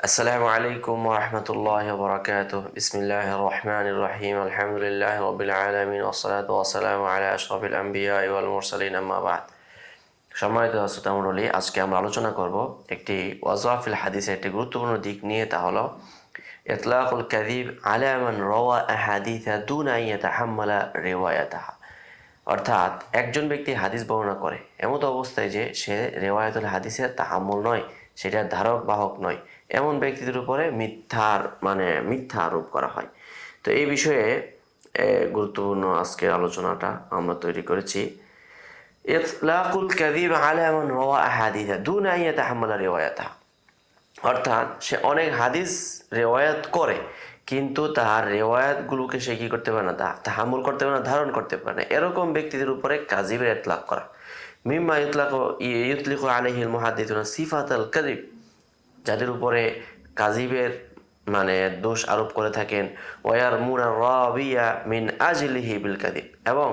আসসালামু আলাইকুম ওয়া রাহমাতুল্লাহি ওয়া বারাকাতুহু। বিসমিল্লাহির রহমানির রহিম। আলহামদুলিল্লাহি রাব্বিল আলামিন ওয়াস সালাতু ওয়াস সালামু আলা আশরাফিল আমবিয়া ওয়াল মুরসালিন, আম্মা বা'দ। সম্মানিত শ্রোতামণ্ডলী, আজকে আমরা আলোচনা করব একটি ওয়াজাফিল হাদিসের একটি গুরুত্বপূর্ণ দিক নিয়ে, তা হলো ইতলাকুল কাযিব আলা মান রাওয়া আহাদিসা দুনা আন ইয়াতাহাম্মালা রিওয়ায়াতাহা। অর্থাৎ একজন ব্যক্তি হাদিস বর্ণনা করে এমত অবস্থায় যে সে রেওয়ায়াতুল হাদিসের তাহাম্মুল নয়, সেটার ধারক বাহক নয়, এমন ব্যক্তিদের উপরে মিথ্যা আরোপ করা হয়। তো এই বিষয়ে গুরুত্বপূর্ণ আজকের আলোচনাটা আমরা তৈরি করেছি। ইতলাকুল কাযিব আলা মান রাওয়া আহাদিসা দুনা আন ইয়াতাহাম্মালা রিওয়ায়াতাহা। অর্থাৎ সে অনেক হাদিস রেওয়ায়াত করে, কিন্তু তার রেওয়ায়াতগুলোকে সে কী করতে পারে না, তাহাম্মুল করতে পারে না, ধারণ করতে পারে না, এরকম ব্যক্তিদের উপরে কাযিবের ইতলাক করা। মিম্মা ইউতলিকু আলাইহিল মুহাদ্দিসুনা সিফাতাল কাযিব, যাদের উপরে কাযিবের দোষ আরোপ করে থাকেন। ওয়ারমুনা রাবিয়া মিন আজলিহি বিল কাযিব, এবং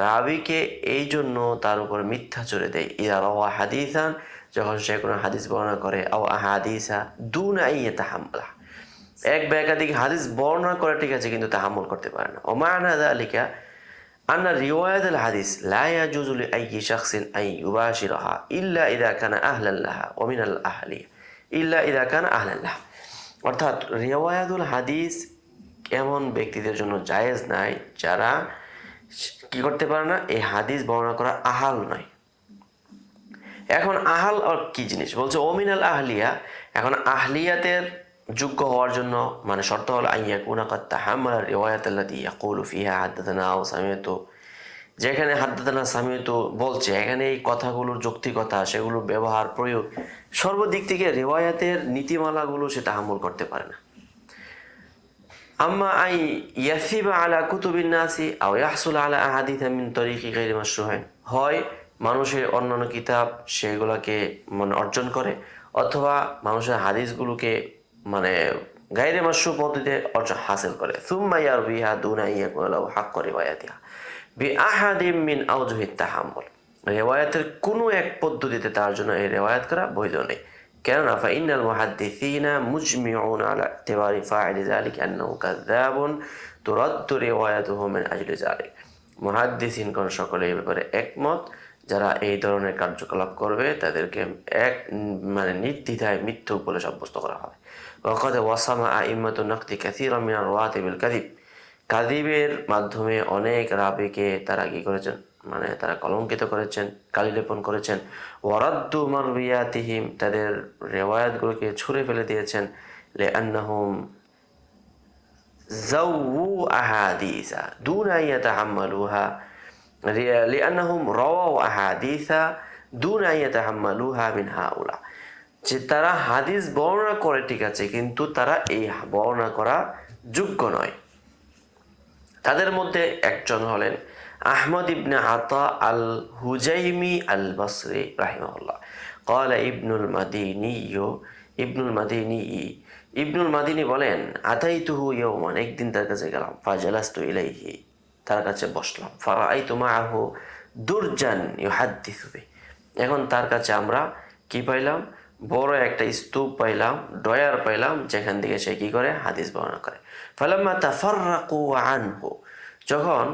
রাবিকে এই জন্য তার উপর মিথ্যা চড়ে দেয়। ইযা রাওয়া হাদিসান, যখন সে কোনো হাদিস বর্ণনা করে, আও আহাদিসা দুনা আন ইয়াতাহাম্মালা, এক বা একাধিক হাদিস বর্ণনা করে, ঠিক আছে, কিন্তু তাহাম্মুল করতে পারে না। ওয়া মা'না যালিকা আন্না রিওয়ায়াতুল হাদিস লা ইয়াজুজু লিআইয়ি শাখসিন আন ইউবাশিরাহা ইল্লা ইযা কানা আহলান লাহা ওয়া মিনাল আহলিয়া ইল্লা ইযা কানা আহলান লাহা। অর্থাৎ রিওয়ায়াতুল হাদিস এমন ব্যক্তিদের জন্য জায়েজ নাই যারা কি করতে পারে না, এই হাদিস বর্ণনা করা আহাল নয়। এখন আহাল আর কি জিনিস বলছে, ওমিনাল আহলিয়া। এখন আহলিয়াতের যোগ্য হওয়ার জন্য শর্ত হলো আইয়াকুনা কাদ তাহাম্মালা রিওয়ায়াত আল্লাতী ইয়াকুলু ফিহা হাদাথানা আও সামিআতু। যেখানে হাদাথানা সামিআতু বলছে, এখানে এই কথাগুলোর যৌক্তিকতা, সেগুলোর ব্যবহার, প্রয়োগ, সর্বদিক থেকে রিওয়ায়াতের নীতিমালাগুলো সে তাহাম্মুল করতে পারে না। আম্মা আই ইয়াসিবা আলা কুতুবিন নাসি আও ইয়াহসুল আলা আহাদিথা মিন তরিকি গায়রি মাশরুহিন, হয় মানুষের অন্যান্য কিতাব সেগুলোকে অর্জন করে, অথবা মানুষের হাদিসগুলোকে গায়রে মাশরু পদ্ধতিতে অর্জন হাসিল করে। সুম্মা ইয়ারবিহা দুনা আন ইয়াকুনা লাহু হাক্কু রিওয়ায়াতিহা বিআহাদিম মিন আওজুহিত তাহাম্মুল। রিওয়ায়াতের কোনো এক পদ্ধতিতে তার জন্য এই রিওয়ায়াত করা বৈধ নেই। কেননা ফাইন্নাল মুহাদ্দিসিনা মুজমিউন আলা ইতিবারি ফাইলি যালিকা আন্নাহু কাযাবুন তুরাদ্দু রিওয়ায়াতুহু মিন আজলি যালিক। মুহাদ্দিসিনগণ সকলে এই ব্যাপারে একমত, যারা এই ধরনের কার্যকলাপ করবে তাদেরকে নির্দ্বিধায় মিথ্যুক বলে সাব্যস্ত করা হবে। ওয়াকাদ ওয়াসামা আইম্মাতুন নাকদি কাসীরাম মিনার রওয়াতি বিল কাযিব, কাযিবের মাধ্যমে অনেক রাবিকে তারা কি করেছেন, তারা কলঙ্কিত করেছেন, কালি লেপন করেছেন। ওয়ারাদ্দু মারবিয়াতিহিম, তাদের রেওয়ায়াতগুলোকে ছুঁড়ে ফেলে দিয়েছেন। লিআন্নাহুম যাওয়ু আহাদিসা দুনা আন ইয়াতাহাম্মালুহা লিআন্নাহুম রাওয়াউ আহাদিসা দুনা আন ইয়াতাহাম্মালুহা মিন হাউলা, যে তারা হাদিস বর্ণনা করে, ঠিক আছে, কিন্তু তারা এই বর্ণনা করা যোগ্য নয়। তাদের মধ্যে একজন হলেন আহমদ ইবনে আতা আল হুজাইমি আল বসরি রাহিমাহুল্লাহ। ক্বালা ইবনুল মাদিনী বলেন, আতাইতুহু ইয়াওমান, একদিন তার কাছে গেলাম, ফাজালাস্তু ইলাইহি, তার কাছে বসলাম, ফারাআইতু মাআহু দুরজান ইউহাদ্দিসু বিহি, এখন তার কাছে আমরা কি পাইলাম, বড় একটা স্তূপ পাইলাম, ডয়ার পাইলাম, যেখান থেকে সে কি করে, হাদিস বর্ণনা করে। ফালাম্মা তাফাররাকু আনহু, যখন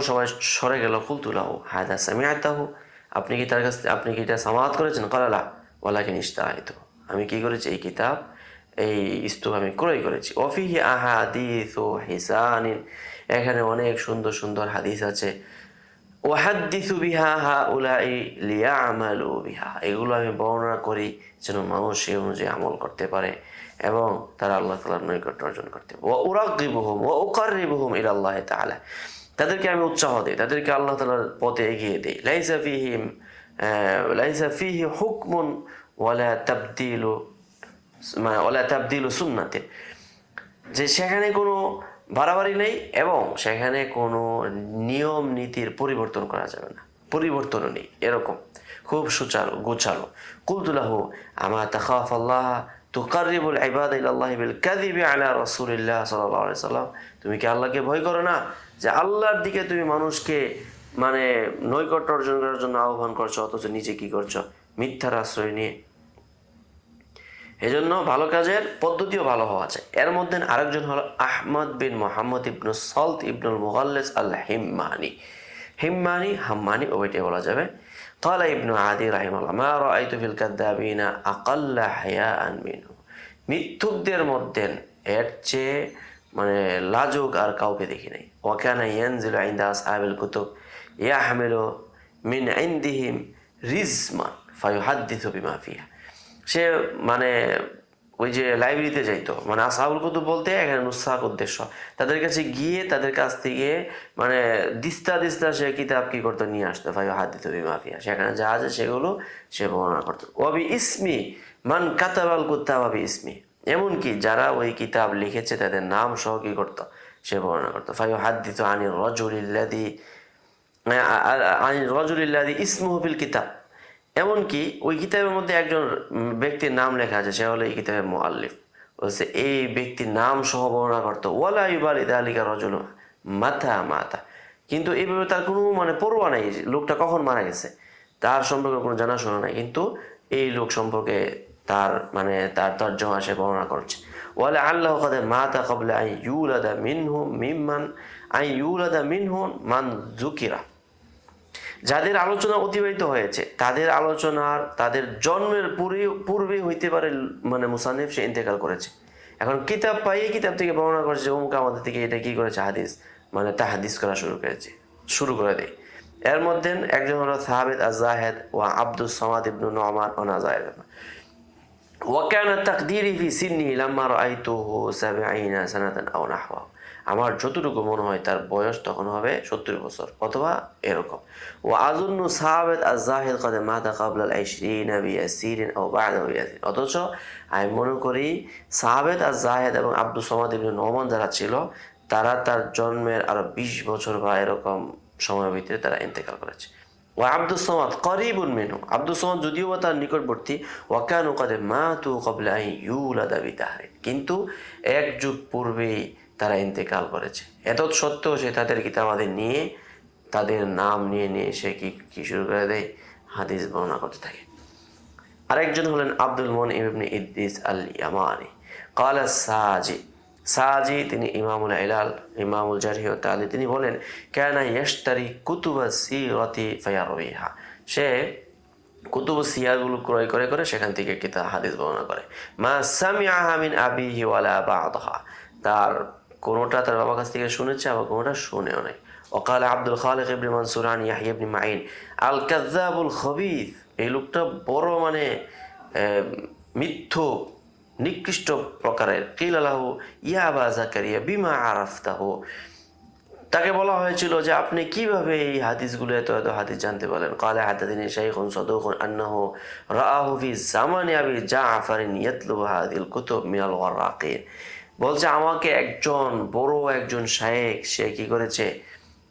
সবাই সরে গেল, কুলতু লাহু হাযা সামিআতাহু, আপনি কি এটা সামাআত করেছেন? ক্বালা লা ওয়ালাকিন ইশতারাইতু, আমি কি করেছি, এই কিতাব, এই স্তূপ আমি ক্রয় করেছি। ওয়াফিহি আহাদিসু হিসানিন, এখানে অনেক সুন্দর সুন্দর হাদিস আছে। ওয়াহাদ্দিসু বিহা হাউলাই লিয়ামালু বিহা, এগুলো আমি বর্ণনা করি যেন মানুষ সেই অনুযায়ী আমল করতে পারে এবং তারা আল্লাহ তাআলার নৈকট্য অর্জন করতে পারে। ওয়া উরাগিবুহুম ওয়া উকাররিবুহুম ইলাল্লাহি তাআলা, তাদেরকে আমি উৎসাহ দিই, তাদেরকে আল্লাহ তাআলার পথে এগিয়ে দিই। লাইসা ফিহি হুকমুন ওয়ালা তাবদীলু সুন্নাতিন, যে সেখানে কোনো বাড়াবাড়ি নেই এবং সেখানে কোনো নিয়ম নীতির পরিবর্তন করা যাবে না, পরিবর্তনও নেই, এরকম খুব সুচারু গোছালো। কুলতু লাহু আমা তাখাফাল্লাহ তুকাররিবুল ইবাদা ইলাল্লাহি বিল কাযিবি আলা রাসূলিল্লাহ সাল্লাল্লাহু আলাইহি সাল্লাম, তুমি কি আল্লাহকে ভয় করো না যে আল্লাহর দিকে তুমি মানুষকে নৈকট্য অর্জন করার জন্য আহ্বান করছো, অথচ নিজে কি করছো, মিথ্যার আশ্রয় নিয়ে। এজন্য ভালো কাজের পদ্ধতিও ভালো হওয়া চাই। এর মধ্যে আরেকজন হলো আহমদ বিন মোহাম্মদ ইবনু সলত ইবনুল মুগাল্লিস আল হিম্মানি। হিম্মানি হাম্মানি ওইটাই বলা যাবে। قال ابن عدي رحمه الله ما رأيت في الكذابين أقل حياء منه। মিথ্যুকদের মধ্যে এর চেয়ে মানে লাজুক আর কাউকে দেখি নাই। ওয়াকানা ইয়ানজিলু ইনদা আসহাবিল কুতুব ইয়াহমিলু মিন ইনদিহিম রিজমান ফায়ুহাদ্দিসু বিমা ফিহা। সে মানে ওই যে লাইব্রেরিতে যাইতো, মানে আসহাবুল কুতুব বলতে এখানে নুসখার উদ্দেশ্য, তাদের কাছে গিয়ে তাদের কাছ থেকে মানে দিস্তা দিস্তা সে কিতাব কি করতো নিয়ে আসতো। ফায়ুহাদ্দিসু বিমা ফিহা, সেখানে যা আছে সেগুলো সে বর্ণনা করতো। ওয়াবি ইসমি মান কাতাবাল কুত্তাব ওয়াবি ইসমি, এমনকি যারা ওই কিতাব লিখেছে তাদের নাম সহ কি করতো সে বর্ণনা করতো। ফায়ুহাদ্দিসু আনির রজুলিল্লাযী ইসমুহু ফিল কিতাব, এমনকি ওই কিতাবের মধ্যে একজন ব্যক্তির নাম লেখা আছে, সে হলো এই কিতাবের মুআল্লিফ, বলছে এই ব্যক্তির নাম সহ বর্ণনা করতো। ওয়ালা ইউবালি যালিকা রাজুলু মাতা মাতা, কিন্তু এইভাবে তার কোনো মানে পরোয়া নাই লোকটা কখন মারা গেছে, তার সম্পর্কে কোনো জানাশোনা নাই, কিন্তু এই লোক সম্পর্কে তার মানে তার তর্জমা সে বর্ণনা করছে। ওয়ালা আল্লাহু কাদ মাতা ক্বাবলা আন ইউলাদা মিনহুম মিম্মান আন ইউলাদা মিনহুম মান যুকিরা, যাদের আলোচনা অতিবাহিত হয়েছে তাদের আলোচনার তাদের জন্মের পূর্বে হইতে পারে মানে মুসান্নিফ সে ইন্তেকাল করেছে। এখন কিতাব পাইয়ে কিতাব থেকে বর্ণনা করেছে যে অমুক আমাদের থেকে এটা কি করেছে হাদিস মানে তাহাদিস করা শুরু করে দেয়। এর মধ্যে একজন হলো সাহাবিত আজ-জাহিদ ওয়া আব্দুস সামাদ ইবনু নুমান ওয়া নাযাইর। ওয়া কানা তাকদীরি ফি সিন্নি লাম্মা রাআইতুহু 70 সানাতান আও নাহওয়া, আমার যতটুকু মনে হয় তার বয়স তখন হবে 70 বছর অথবা এরকম। ও আজুন্নু সাহাবেত আজ-জাহিদ কাদ মাতা ক্বাবলা আল-20 বিয়াসিরিন আও বা'দাহু বিয়াসির, অথচ আমি মনে করি সাহাবেত আজ-জাহিদ এবং আব্দুস সামাদ ইবনে নুমান যারা ছিল তারা তার জন্মের আরো 20 বছর বা এরকম সময়ের ভিতরে তারা ইন্তেকাল করেছে। ও আব্দুস সামাদ করিবুন মিনহু, আব্দুস সামাদ যদিও বা তার নিকটবর্তী, ওয়া কানু কাদ মাতু ক্বাবলা আন ইউলাদা বিদাহরিন, কিন্তু এক যুগ পূর্বেই তারা ইন্তেকাল করেছে। এত সত্ত্বেও সে তাদের কিতাব আমাদের নিয়ে তাদের নাম নিয়ে নিয়ে সে কি শুরু করে দেয় হাদিস বর্ণনা করতে থাকে। আরেকজন হলেন আব্দুল মুনঈম ইবনে ইদ্রিস আল ইয়ামানি। ক্বালা সাজি তিনি ইমামুল ইলাল ইমামুল জারহি ওয়া তা'দীল, তিনি বলেন কানা ইয়াশতারি কুতুবাস সিরাতি ফায়ারবিহা, সে কুতুবুস সিয়ারগুলো ক্রয় করে করে সেখান থেকে কিতাব হাদিস বর্ণনা করে। মা সামিআহা মিন আবিহি ওয়ালা বা'দাহা, তার কোনোটা তার বাবার কাছ থেকে শুনেছে আবার কোনোটা শুনেও নাই। ওকাল আব্দুল খালিক ইবনে মানসুর আন ইয়াহইয়া ইবনে মাঈন আল কাযযাবুল খবীথ, এই লোকটা বড় মানে মিথ্যুক নিকৃষ্ট প্রকারের। কিলা লাহু ইয়া আবা যাকারিয়া বিমা আরাফতাহু, তাকে বলা হয়েছিল যে আপনি কিভাবে এই হাদিসগুলো এত এত হাদিস জানতে পারলেন। ক্বালা হাদাদানি শাইখুন সাদুকুন আন্নাহু রাআহু ফি জামানি আবি জাফারিন ইয়াতলুবু হাযিল কুতুব মিনাল ওয়ারাকিন, বলছে আমাকে একজন শায়েখ সে কি করেছে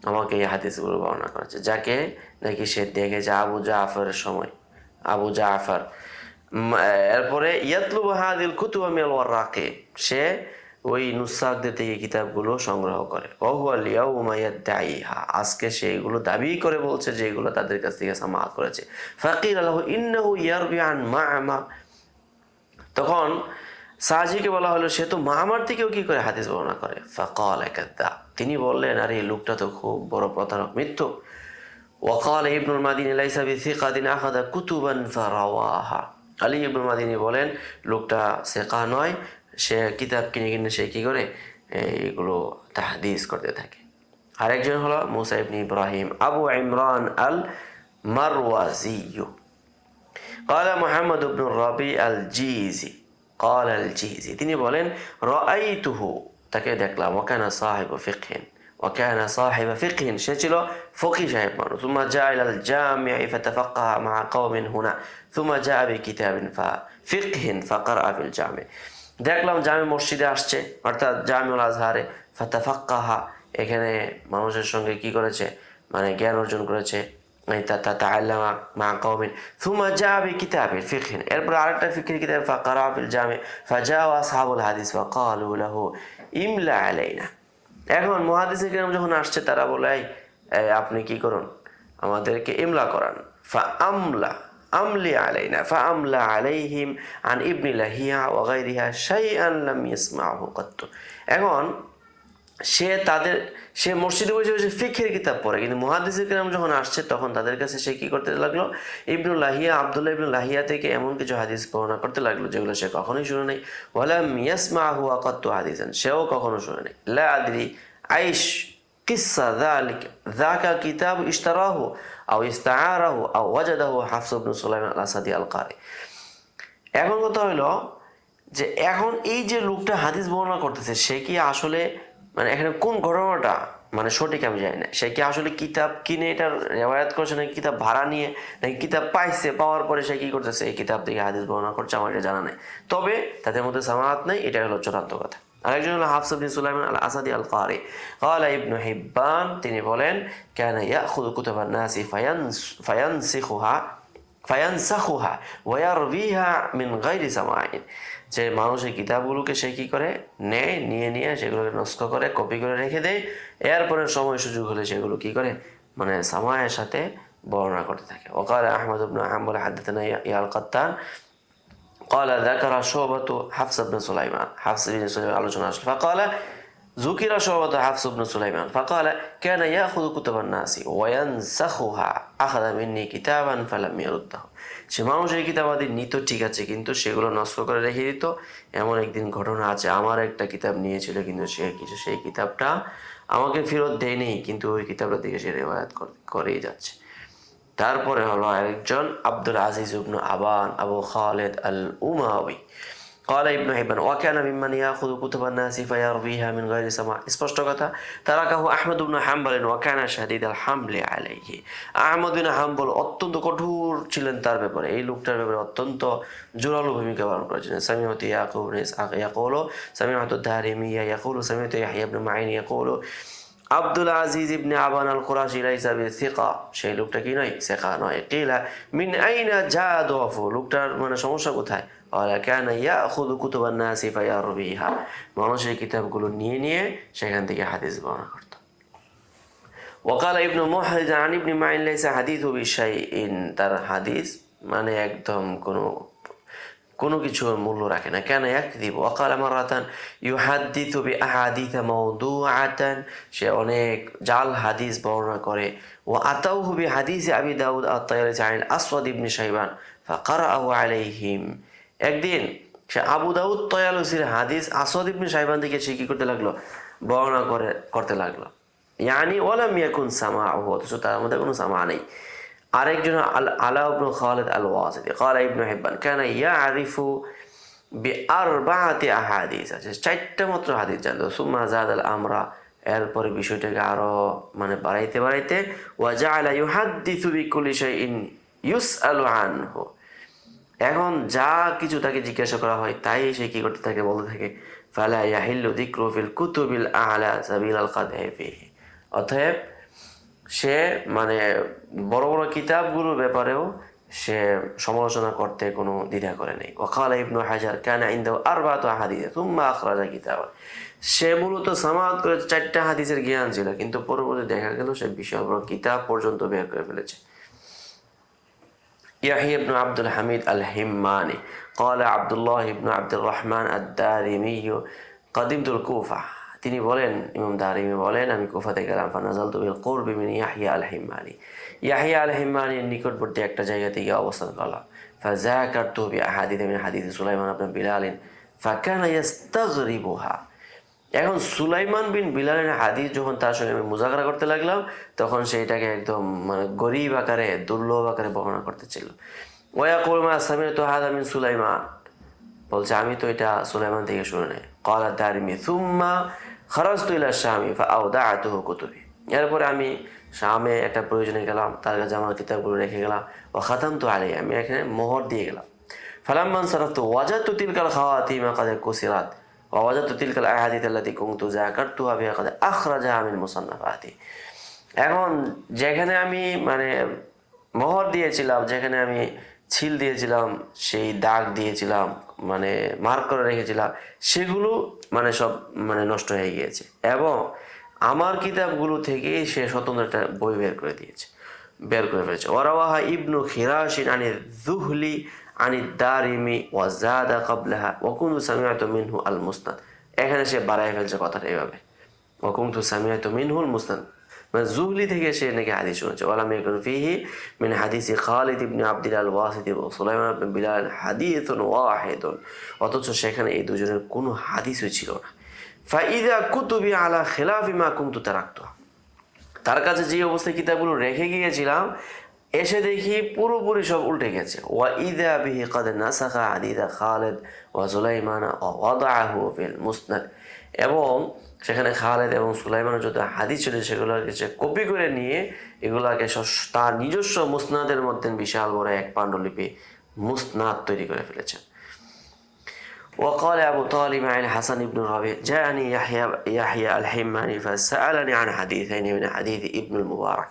আমাকে এই হাদিসগুলো বর্ণনা করেছে, যাকে নাকি সে দেখেছে আবু জাফরের সময়, আবু জাফর। এরপরে ইয়াতলুবু হাযিল কুতুব মিনাল ওয়ারাকিন, সে ওই নুসাখদের থেকে কিতাবগুলো সংগ্রহ করে। ওয়াহুয়াল ইয়াউমা ইয়াদদাইহা, আজকে সে এগুলো দাবি করে বলছে যে এগুলো তাদের কাছ থেকে সামাআত করেছে। ফাকিলা লাহু ইন্নাহু ইয়ারবি আন মা'মার, তখন সাজিকে বলা হলো সে তো মামার থেকেও কি করে হাদিস বর্ণনা করে। ফাকাল কাযযাব, তিনি বললেন আরে এই লোকটা তো খুব বড় প্রতারক মিথ্যুক। ওয়াকাল ইবনুল মাদিনী লাইসা বিসিকাতিন আখাযা কুতুবান ফারাওয়াহা, আলী ইবনুল মাদিনী বলেন লোকটা সিকা নয়, সে কিতাব কিনে কিনে সে কি করে এইগুলো তাহদিস করতে থাকে। আরেকজন হলো মুসা ইবনে ইব্রাহিম আবু ইমরান আল মারওয়াজি। قال محمد بن الربيع الجيزي قال الجيزي, তিনি বলেন রাআইতুহু, তাকে দেখলাম, ওয়াকানা সাহিব ফিকহিন, ওয়াকানা সাহিব ফিকহিন, সে ছিল ফকি সাহেব মানুষ। সুম্মা জাআ ইলাল জামি'i ফাতাফাক্কাহা মা'a কওমিন হুনা সুম্মা জাআ বিকিতাবিন ফিকহিন ফাকারআ ফিল জামি', দেখলাম জামি মসজিদে আসছে অর্থাৎ জামিউল আজহারে, ফাতাফাক্কাহা এখানে মানুষের সঙ্গে কি করেছে মানে জ্ঞান অর্জন করেছে। তাআল্লামা মা কওমিন সুম্মা জাআ বিকিতাবিন ফিকহিন, এরপর আরেকটা ফিকহের কিতাব ফাকারআ ফিল জামি', ফাজাআ আসহাবুল হাদিস ফাকালু লাহু ইমলা আলাইনা। এখন মুহাদ্দিসিন কিরাম যখন আসছে তারা বলে আপনি কি করুন আমাদেরকে ইমলা করান। ফা আমলা আমলি আলাইনা ফাআমলা আলাইহিম আন ইবনি লাহিয়া ওয়া গায়রিহা শাইআন লাম ইয়াসমাহু কাত্তু। এখন সে মসজিদে বসে বসে ফিকহের কিতাব পড়ে, কিন্তু মুহাদ্দিসে কেরাম যখন আসছে তখন তাদের কাছে সে কি করতে লাগলো, ইবনুল লাহিয়া আব্দুল্লাহ ইবনুল লাহিয়া থেকে এমন কিছু হাদিস বর্ণনা করতে লাগলো যেগুলো সে কখনোই শুনে নাই। ওয়ালাম ইয়াসমাহু কাত্তু হাদিসান, সেও কখনো শুনে নাই। লা আদরি আইশ কিসসা যাকা কিতাব ইশতারাহু আও ইস্তাআরাহু আও ওয়াজাদাহু হাফস ইবনে সুলাইমান আল আসাদি আল কারি। এখন কথা হলো যে এখন এই যে লোকটা হাদিস বর্ণনা করতেছে সে কি আসলে মানে এখানে কোন ঘটনাটা মানে সঠিক আমি জানি না, সে কি আসলে কিতাব কিনে এটা রেওয়ায়াত করছে নাকি কিতাব ভাড়া নিয়ে নাকি কিতাব পাইছে, পাওয়ার পরে সে কি করতেছে এই কিতাব থেকে হাদিস বর্ণনা করছে, আমার এটা জানা নাই। তবে তাদের মধ্যে সামাত নাই, এটা হলো চূড়ান্ত কথা। আরেকজন হলো হাফস ইবনে সুলাইমান আল আসাদি আল কারি। ক্বালা ইবনু হিব্বান, তিনি বলেন কানা ইয়াখুযু কুতুবান নাসি ফায়ানসাখুহা ওয়া ইয়ারবিহা মিন গায়রি সামাইন, যে মানুষের কিতাবগুলোকে সে কি করে নিয়ে সেগুলোকে নষ্ট করে কপি করে রেখে দেয়, এরপরে সময় সুযোগ হলে সেগুলো কি করে মানে সামায়ের সাথে বর্ণনা করতে থাকে। ওয়াকাল আহমদ ইবনে হাম্বল হাদাথানা ইয়াল কাত্তান قال ذكر شعبة حفص بن سليمان، حفص بن سليمان আলোচনা আসলো। فقال ذكر شعبة حفص بن سليمان فقال كان يأخذ كتب الناس وينسخها أخذ مني كتابا فلم يرده। সে মানুষের কিতাবাদি নিত ঠিক আছে, কিন্তু সেগুলো নষ্ট করে রেখে দিত। এমন একদিন ঘটনা আছে, আমার একটা কিতাব নিয়েছিল কিন্তু সেই কিতাবটা আমাকে ফেরত দেয়নি, কিন্তু ওই কিতাবটা দিকে সে রেওয়ায়াত করেই যাচ্ছে। তারপরে হলো আরেকজন আব্দুল আজিজ ইবনু আবান আবু খালিদ আল উমাওয়ি। قال ابن حبان وكان ممن ياخذ كتب الناس فيرويها من غير سماع। স্পষ্ট কথা, তারাকাহু আহমদ ইবনে হাম্বল ওয়াকানা শাদীদ আল হামলি আলাইহি। আহমদ ইবনে হাম্বল অত্যন্ত কঠোর ছিলেন তার ব্যাপারে, এই লোকটার ব্যাপারে অত্যন্ত জোরালো ভূমিকা পালন করেছিলেন। সামিআতু ইয়াকুব ইবনে ইসহাক ইয়াকুলু সামিআতু দারিমিয়া ইয়াকুলু সামিআতু ইয়াহইয়া ইবনে মাঈন ইয়াকুলু আব্দুল আজিজ ইবনে আবান আল কুরাশি লাইসা বিসিকা, সেই লোকটা কি নয়, সিকা নয়। কিলা মিন আইনা জাদুফু, লোকটার মানে সমস্যা কোথায়? ক্বালা কানা ইয়াখুযু কুতুবান নাসি ফায়ারবিহা, মানুষের কিতাবগুলো নিয়ে সেখান থেকে হাদিস বর্ণনা করত। ওয়াকালা ইবনু মুহরিজ আন ইবনে মাঈন লাইসা হাদিসু বিশাইইন, তার হাদিস মানে একদম কোনো কিছুর মূল্য রাখে না। কেন ইয়াকযিব। ওয়াকালা মারাতান ইউহাদ্দিসু বিআহাদিসা মাওদুআতান, সে অনেক জাল হাদিস বর্ণনা করে। ওয়া আতাউহু বিহাদিসি আবি দাউদ আত-তায়ালিসি আনিল আসওয়াদ ইবনে শাইবান ফাকারাহু আলাইহিম, একদিন সে আবু দাউদ তয়ালুসির হাদিস আসওয়াদ ইবনে শাইবান থেকে সে কি করতে লাগলো, বর্ণনা করতে লাগলো। ইয়ানি ওয়ালাম ইয়াকুন সামাউহু, অথচ তার মধ্যে কোনো সামা নেই। আরেকজন আলা ইবনে খালিদ আল ওয়াসিতি ক্বালা ইবনু হিব্বান কানা ইয়ারিফু বিআরবাআতি আহাদিস, আছে চারটা মাত্র হাদিস জানতো। সুম্মা যাদাল আমরা, এরপরে বিষয়টাকে আরো মানে বাড়াইতে ওয়া জাআলা ইউহাদ্দিসু বিকুল্লি শাইইন ইউসআলু আনহু, এখন যা কিছু তাকে জিজ্ঞাসা করা হয় তাই সে কি করতে থাকে, বলতে থাকে। ফালা ইয়াহিল্লু যিকরু ফিল কুতুবিল আ'লা সাবিলাল কাদহি ফিহি, অতএব সে মানে বড় বড় কিতাবগুলোর ব্যাপারেও সে সমালোচনা করতে কোনো দ্বিধা করে নেই। ওয়াকালা ইবনু হাজার কানা ইনদাহু আরবাআতু আহাদিস সুম্মা আখরাজা কিতাবা, সে মূলত সামাদ করে চারটা হাদিসের জ্ঞান ছিল, কিন্তু পরবর্তী দেখা গেল সে বিশাল বড় কিতাব পর্যন্ত বের করে ফেলেছে। ইয়াহইয়া ইবনু আব্দুল হামিদ আল হিম্মানি ক্বালা আব্দুল্লাহ ইবনু আব্দুর রহমান আদ-দারিমি কাদিমতুল কুফা, তিনি বলেন, ইমাম দারিমি বলেন, আমি কুফাতে গেলাম। ফানাজালতু বিল কুরবি মিন ইয়াহইয়া আল হিম্মানি, ইয়াহইয়া আল হিম্মানির নিকটবর্তী একটা জায়গা থেকে অবস্থান করলাম। ফাযাকারতু বিআহাদিস মিন হাদিস সুলাইমান ইবনে বিলাল ফাকানা ইস্তাগরিবুহা, এখন সুলাইমান বিন বিলালের হাদিস যখন তার সঙ্গে আমি মুজাকরা করতে লাগলাম, তখন সেইটাকে একদম মানে গরীব আকারে দুর্লভ আকারে বর্ণনা করতেছিল। ওয়ায়াকুলু মা সামি'তু হাযা মিন সুলাইমান, বলছে আমি তো এটা সুলাইমান থেকে শুনে নাই। ক্বালা দারিমি সুম্মা খারাজতু ইলা শামি ফাআওদা'তুহু কুতুবি, এরপরে আমি শামে একটা প্রয়োজনে গেলাম, তার কাছে আমার কিতাবগুলো রেখে গেলাম। ওয়া খাতামতু আলাইহি, আমি এখানে মোহর দিয়ে গেলাম। ফালাম্মা সারাফতু ওয়াজাদতু তিলকাল খাওয়াতিমা কাদ কুসিরাত ওয়া ওয়াজাদতু তিলকাল আহাদিস আল্লাতী কুনতু যাকারতুহা বিহা কাদ আখরাজাহা মিন মুসান্নাফাতি, এখন যেখানে আমি মানে মোহর দিয়েছিলাম, যেখানে আমি ছিল দিয়েছিলাম, সেই দাগ দিয়েছিলাম মানে মার্ক করে রেখেছিলাম, সেগুলো মানে সব মানে নষ্ট হয়ে গিয়েছে, এবং আমার কিতাবগুলো থেকে সে স্বতন্ত্র একটা বই বের করে দিয়েছে। বের করে ফেলেছে। ওয়ারাওয়াহা ইবনু খিরাশিন আনি যুহলি আনি দারিমি ওয়া যাদা ক্বাবলাহা ওয়া কুনতু সামি'তু মিনহু আল মুসনাদ। এখানে সে বাড়ায় ফেলছে কথাটা এইভাবে, ওয়া কুনতু সামি'তু মিনহু আল মুসনাদ, মানে জুহলি থেকে সে নাকি হাদিস শুনেছে। ওয়ালাম ইয়াকুন ফিহি মিন হাদিসি খালিদ ইবনে আবদুল্লাহ আল ওয়াসিতি ওয়া সুলাইমান ইবনে বিলাল হাদিসুন ওয়াহিদুন, অথচ সেখানে এই দুজনের কোনো হাদিসই ছিল না। ফাইদা কুতুবি আলা খিলাফি মা কুনতু তারাকতুহা, তার কাছে যে অবস্থায় কিতাবগুলো রেখে গিয়েছিলাম এসে দেখি পুরোপুরি সব উল্টে গেছে। ওয়া ইদা বিহি কাদ নাসাখা হাদিসা খালিদ ওয়া সুলাইমান ওয়া ওয়াদাহু ফিল মুসনাদ, এবং সেখানে খালিদ এবং সুলাইমানের যত হাদিস ছিল সেগুলোকে সে কপি করে নিয়ে এগুলাকে তার নিজস্ব মুসনাদের মধ্যে বিশাল বড় এক পাণ্ডুলিপি মুসনাদ তৈরি করে ফেলেছেন। وقال أبو طالب عن الحسن بن الربيع جاءني يحيى الحماني فسألني عن حديثين من حديث ابن المبارك,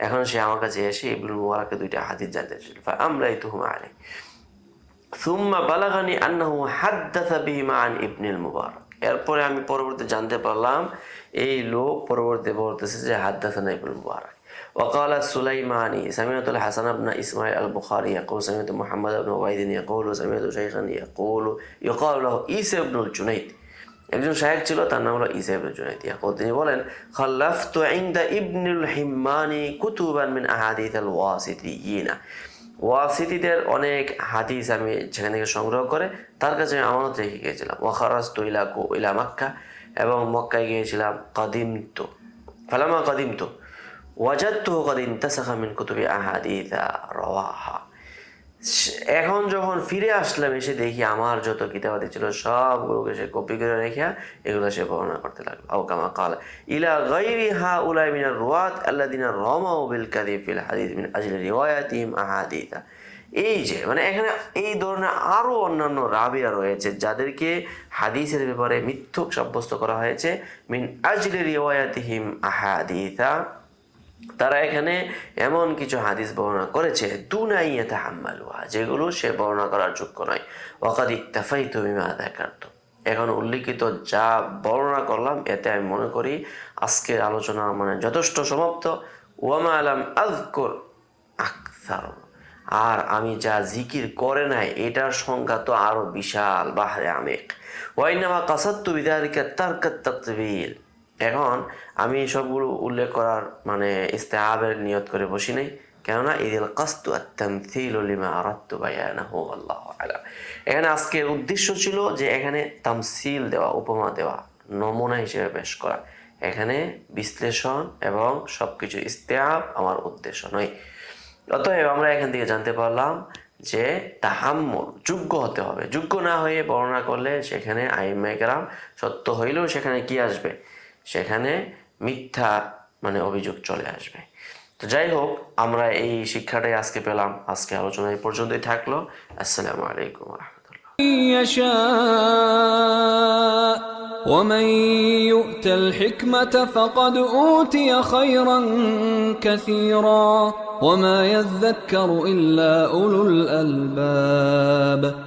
এখন সে আমার কাছে এসে ইবনুল মুবারাকের দুইটা হাদিস জানতে চাইল। فأمليتهما عليه ثم بلغني أنه حدث بهما عن ابن المبارك, এরপরে আমি পরবর্তী জানতে পারলাম এই লোক পরবর্তী বলতেছে যে হাদাসানা ইবনুল মুবারাক। وقال السليماني سمعت الحسن بن إسماعيل البخاري يقول سمعت محمد بن عبيد يقول سمعت شيخا يقال له عيسى بن الجنيد, একজন শায়েখ ছিল তার নাম হলো ঈসা ইবনে জুনাইদ। তিনি বলেন খাল্লাফতু ইনদা ইবনুল হিম্মানি কুতুবান মিন আহাদিস আল ওয়াসিতিয়িনা, ওয়াসিতিদের অনেক হাদিস আমি সেখান থেকে সংগ্রহ করে তার কাছে আমি আমানত রেখে গিয়েছিলাম। ওয়া খারাজতু ইলা মক্কা, এবং মক্কায় গিয়েছিলাম। ফালামা কাদিমতু ওয়াজাদতুহু ক্বাদ ইনতাসাখা মিন কুতুবি আহাদিসা রাওয়াহা, এখন যখন ফিরে আসলাম এসে দেখি আমার যত কিতাবাদি ছিল সবগুলোকে সে কপি করে রেখে এগুলো সে বর্ণনা করতে লাগলো। আও কামা ক্বালা ইলা গায়রি হাউলাই মিনার রুয়াত আল্লাযিনা রামাউ বিল কাযিব ফিল হাদিস মিন আজলি রিওয়ায়াতিহিম আহাদিসা, এই যে মানে এখানে এই ধরনের আরো অন্যান্য রাবিয়া রয়েছে যাদেরকে হাদিসের ব্যাপারে মিথ্যুক সাব্যস্ত করা হয়েছে। মিন আজলি রিওয়ায়াতিহিম আহাদিসা, তারা এখানে এমন কিছু হাদিস বর্ণনা করেছে দুনাই ইয়াতাহাম্মালুহা, যেগুলো সে বর্ণনা করার যোগ্য নয়। ওয়াকাদ ইক্তাফাইতু বিমা যাকারতু, এখন উল্লিখিত যা বর্ণনা করলাম এতে আমি মনে করি আজকের আলোচনা মানে যথেষ্ট সমাপ্ত। ওয়ামা লাম আযকুর আকসার, আর আমি যা জিকির করে নাই এটার সংখ্যা তো আরো বিশাল বাহরে আমিক। ওয়াইনামা কাসাদতু বিযালিকা তারকাত তাতবিল, এখন আমি সবগুলো উল্লেখ করার মানে ইস্তেআবের নিয়ত করে বসি নাই, কেননা ইদিল কাসদু আত-তামসীলু লিমা আরাদতু বায়ানাহু আল্লাহু আ'লাম। এখানে আজকের উদ্দেশ্য ছিল যে এখানে তামসিল দেওয়া, উপমা দেওয়া, নমুনা হিসেবে পেশ করা, এখানে বিশ্লেষণ এবং সবকিছু ইস্তেআব আমার উদ্দেশ্য নয়। অতএব আমরা এখান থেকে জানতে পারলাম যে তাহাম্মুল যোগ্য হতে হবে, যোগ্য না হয়ে বর্ণনা করলে সেখানে আইম্মায়ে কেরাম সত্য হইলেও সেখানে কি আসবে, সেখানে মিথ্যা মানে অভিযোগ চলে আসবে। তো যাই হোক, আমরা এই শিক্ষাটাই আজকে পেলাম। আজকে আলোচনা এই পর্যন্তই থাকলো। আসসালামু আলাইকুম ওয়া রাহমাতুল্লাহ। ومن يؤت الحكمة فقد أوتي خيرا كثيرا وما يذكر إلا أولو الألباب.